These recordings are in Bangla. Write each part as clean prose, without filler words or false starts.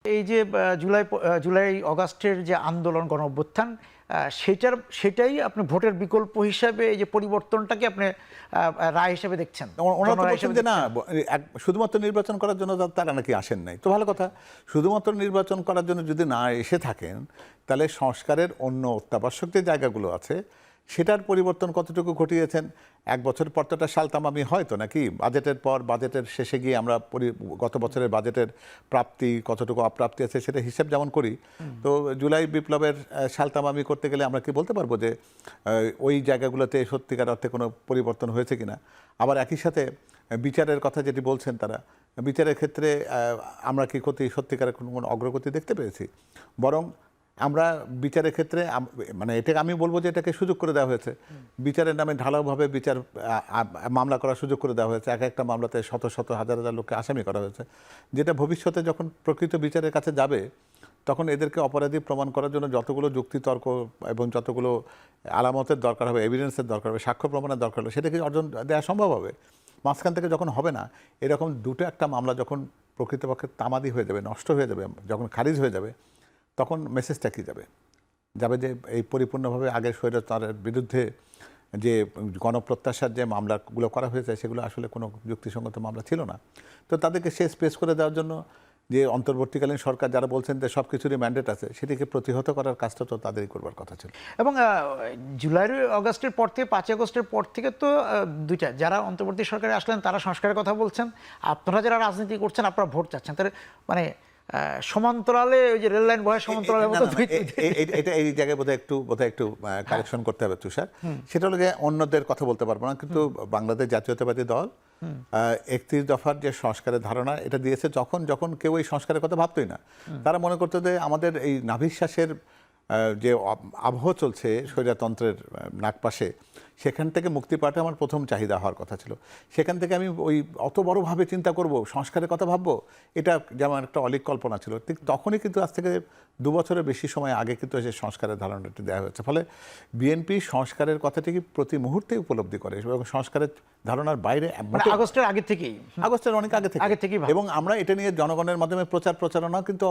এই যে জুলাই অগাস্টের যে আন্দোলন গণঅভ্যুত্থান, সেটাই আপনি ভোটের বিকল্প হিসাবে এই যে পরিবর্তনটাকে আপনি রায় হিসেবে দেখছেন? ওনারা তো বলছেন যে না, শুধুমাত্র নির্বাচন করার জন্য তারা নাকি আসেন নাই। তো ভালো কথা, শুধুমাত্র নির্বাচন করার জন্য যদি না এসে থাকেন, তাহলে সংস্কারের অন্য অত্যাবশ্যক যে জায়গাগুলো আছে সেটার পরিবর্তন কতটুকু ঘটিয়েছেন। এক বছর পর তো একটা সালতামামি হয়তো নাকি, বাজেটের পর বাজেটের শেষে গিয়ে আমরা গত বছরের বাজেটের প্রাপ্তি কতটুকু অপ্রাপ্তি আছে সেটা হিসাব যেমন করি, তো জুলাই বিপ্লবের সালতামামি করতে গেলে আমরা কি বলতে পারবো যে ওই জায়গাগুলোতে সত্যিকার অর্থে কোনো পরিবর্তন হয়েছে কিনা। আবার একই সাথে বিচারের কথা যেটি বলছেন তারা, বিচারের ক্ষেত্রে আমরা কি সত্যিকারের কোনো অগ্রগতি দেখতে পেয়েছি? বরং আমরা বিচারের ক্ষেত্রে মানে এটাকে আমি বলবো যে এটাকে সুযোগ করে দেওয়া হয়েছে। বিচারের নামে ঢালাওভাবে মামলা করার সুযোগ করে দেওয়া হয়েছে। এক একটা মামলাতে শত শত হাজার হাজার লোককে আসামি করা হয়েছে, যেটা ভবিষ্যতে যখন প্রকৃত বিচারের কাছে যাবে তখন এদেরকে অপরাধী প্রমাণ করার জন্য যতগুলো যুক্তিতর্ক এবং যতগুলো আলামতের দরকার হবে, এভিডেন্সের দরকার হবে, সাক্ষ্য প্রমাণের দরকার হবে, সেটাকে অর্জন দেওয়া সম্ভব হবে। মাঝখান থেকে যখন হবে না, এরকম দুটো একটা মামলা যখন প্রকৃতপক্ষে তামাদি হয়ে যাবে, নষ্ট হয়ে যাবে, যখন খারিজ হয়ে যাবে, তখন মেসেজটা কী যাবে? যে এই পরিপূর্ণভাবে আগের স্বৈরাচারের বিরুদ্ধে যে গণপ্রত্যাশার যে মামলাগুলো করা হয়েছে সেগুলো আসলে কোনো যুক্তিসঙ্গত মামলা ছিল না। তো তাদেরকে শেষ পেশ করে দেওয়ার জন্য যে অন্তর্বর্তীকালীন সরকার যারা বলছেন যে সব কিছুরই ম্যান্ডেট আছে, সেটিকে প্রতিহত করার কাজটা তো তাদেরই করবার কথা ছিল। এবং জুলাই আগস্টের পর থেকে 5 আগস্টের পর থেকে তো দুইটা, যারা অন্তর্বর্তী সরকারে আসলেন তারা সংস্কারের কথা বলছেন, আপনারা যারা রাজনীতি করছেন আপনারা ভোট চাচ্ছেন। তাহলে মানে সমান্তরালে ওই যে রেল লাইন বয় সমান্তরালে এটা এই জায়গায় বোধহয় একটু কারেকশন করতে হবে তুষার। সেটা হলো যে অন্যদের কথা বলতে পারবো না, কিন্তু বাংলাদেশ জাতীয়তাবাদী দল 31 দফার যে সংস্কারের ধারণা এটা দিয়েছে যখন কেউ এই সংস্কারের কথা ভাবতোই না। তারা মনে করতো যে আমাদের এই নাভিশ্বাসের যে আবহ চলছে স্বৈরতন্ত্রের নাগপাশে, সেখান থেকে মুক্তি পাওয়াটা আমার প্রথম চাহিদা হওয়ার কথা ছিল। সেখান থেকে আমি ওই অত বড়োভাবে চিন্তা করব, সংস্কারের কথা ভাববো, এটা যেমন একটা অলিক কল্পনা ছিল। ঠিক তখনই কিন্তু আজ থেকে 2 বছরের বেশি সময় আগে কিন্তু সেই সংস্কারের ধারণাটি দেওয়া হয়েছে। ফলে বিএনপি সংস্কারের কথাটিকে প্রতি মুহূর্তে উপলব্ধি করে এবং সংস্কারের ধারণার বাইরে আগস্টের অনেক আগে থেকে এবং আমরা এটা নিয়ে জনগণের মাধ্যমে প্রচারণা কিন্তু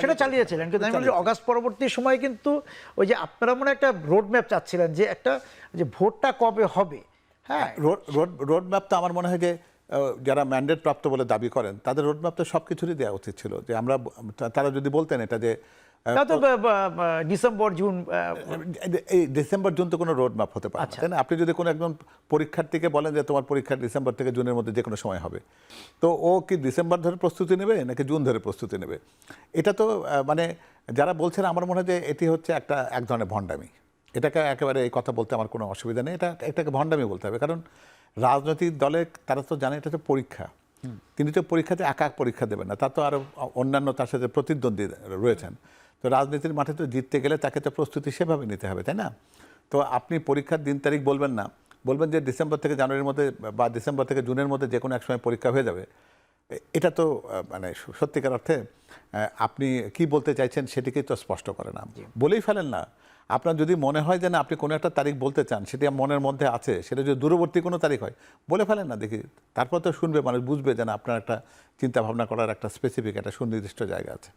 সেটা চালিয়েছিলেন। কিন্তু আমি অগাস্ট পরবর্তী সময় কিন্তু ওই যে আপনারা মনে একটা রোড ম্যাপ চাচ্ছিলেন যে একটা যে ভোটটা কবে হবে। হ্যাঁ, রোড ম্যাপ তো আমার মনে হয় যে যারা ম্যান্ডেট প্রাপ্ত বলে দাবি করেন তাদের রোড ম্যাপ তো সব কিছুরই দেওয়া উচিত ছিল। যে তারা যদি বলতেন এটা যে ডিসেম্বর জুন তো কোনো রোড ম্যাপ হতে পারে না, তাই না? আপনি যদি কোনো একজন পরীক্ষার্থীকে বলেন যে তোমার পরীক্ষা ডিসেম্বর থেকে জুনের মধ্যে যে কোনো সময় হবে, তো ও কি ডিসেম্বর ধরে প্রস্তুতি নেবে নাকি জুন ধরে প্রস্তুতি নেবে? এটা তো মানে যারা বলছেন আমার মনে হয় যে এটি হচ্ছে এক ধরনের ভণ্ডামি। এটাকে একেবারে এই কথা বলতে আমার কোনো অসুবিধা নেই, এটাকে ভণ্ডামি বলতে হবে। কারণ রাজনৈতিক দলে তারা তো জানে এটা তো পরীক্ষা, তিনি তো পরীক্ষাতে একা পরীক্ষা দেবেন না, তার তো আরও অন্যান্য তার সাথে প্রতিদ্বন্দ্বী রয়েছেন। তো রাজনীতির মাঠে তো জিততে গেলে তাকে তো প্রস্তুতি সেভাবে নিতে হবে, তাই না? তো আপনি পরীক্ষার দিন তারিখ বলবেন না, বলবেন যে ডিসেম্বর থেকে জানুয়ারির মধ্যে বা ডিসেম্বর থেকে জুনের মধ্যে যে কোনো এক সময় পরীক্ষা হয়ে যাবে। এটা তো মানে সত্যিকার অর্থে আপনি কি বলতে চাইছেন সেটিকেই তো স্পষ্ট করে না, বলেই ফেলেন না। আপনার যদি মনে হয় যে না আপনি কোনো একটা তারিখ বলতে চান, সেটি মনের মধ্যে আছে, সেটা যদি দূরবর্তী কোনো তারিখ হয় বলে ফেলেন না, দেখি তারপর তো শুনবে মানুষ, বুঝবে যে না আপনার একটা চিন্তা ভাবনা করার একটা স্পেসিফিক একটা সুনির্দিষ্ট জায়গা আছে।